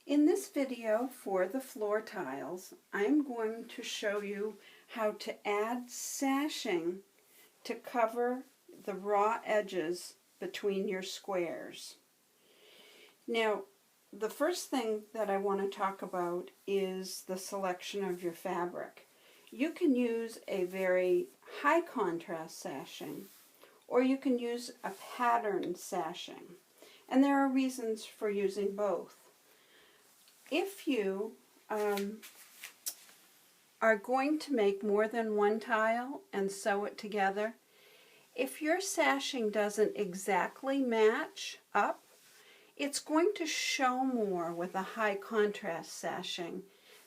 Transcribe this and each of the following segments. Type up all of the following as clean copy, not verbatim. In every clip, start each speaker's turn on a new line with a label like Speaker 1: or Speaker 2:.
Speaker 1: In this video for the floor tiles, I'm going to show you how to add sashing to cover the raw edges between your squares. Now, the first thing that I want to talk about is the selection of your fabric. You can use a very high contrast sashing, or you can use a patterned sashing. And there are reasons for using both. If you are going to make more than one tile and sew it together, if your sashing doesn't exactly match up, it's going to show more with a high contrast sashing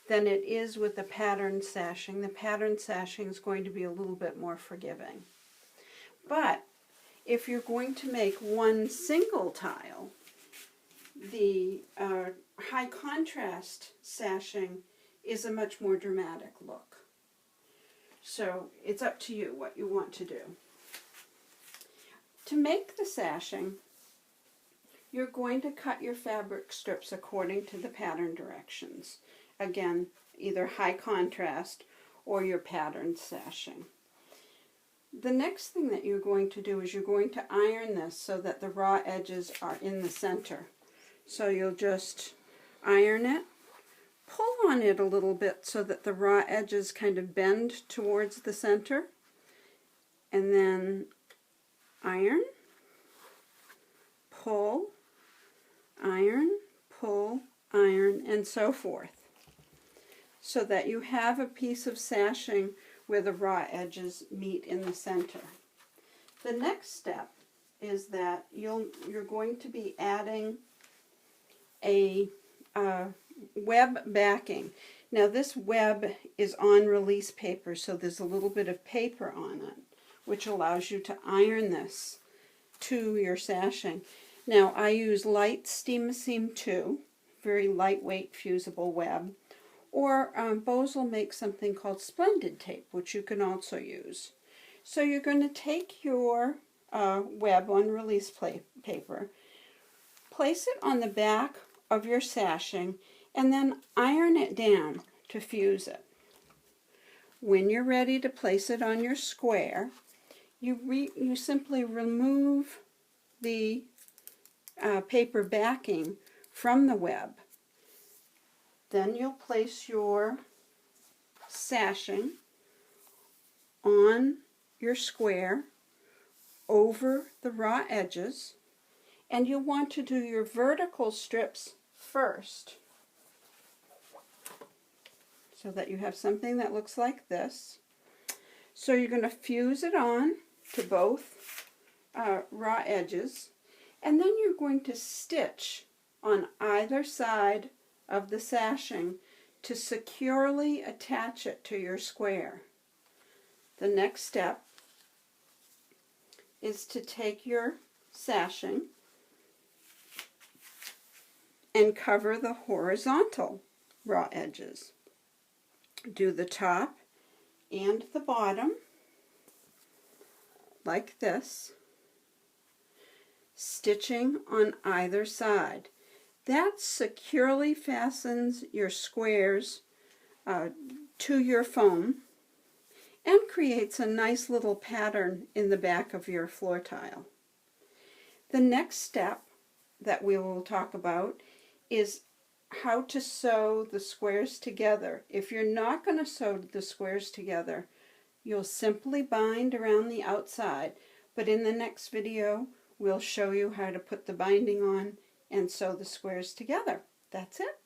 Speaker 1: than it is with the patterned sashing. The patterned sashing is going to be a little bit more forgiving. But if you're going to make one single tile, the high contrast sashing is a much more dramatic look. So it's up to you what you want to do. To make the sashing, you're going to cut your fabric strips according to the pattern directions. Again, either high contrast or your patterned sashing. The next thing that you're going to do is you're going to iron this so that the raw edges are in the center. So you'll just iron it, pull on it a little bit so that the raw edges kind of bend towards the center, and then iron, pull, iron, pull, iron, and so forth, so that you have a piece of sashing where the raw edges meet in the center. The next step is that you're going to be adding a web backing. Now this web is on release paper, so there's a little bit of paper on it, which allows you to iron this to your sashing. Now I use light Steam-A-Seam 2, very lightweight fusible web, or Bose will make something called Splendid Tape, which you can also use. So you're going to take your web on release paper, place it on the back of your sashing, and then iron it down to fuse it. When you're ready to place it on your square, you simply remove the paper backing from the web. Then you'll place your sashing on your square over the raw edges, and you'll want to do your vertical strips first, so that you have something that looks like this. So you're going to fuse it on to both raw edges, and then you're going to stitch on either side of the sashing to securely attach it to your square. The next step is to take your sashing and cover the horizontal raw edges. Do the top and the bottom like this, stitching on either side. That securely fastens your squares to your foam and creates a nice little pattern in the back of your floor tile. The next step that we will talk about is how to sew the squares together. If you're not going to sew the squares together, you'll simply bind around the outside, but in the next video we'll show you how to put the binding on and sew the squares together. That's it.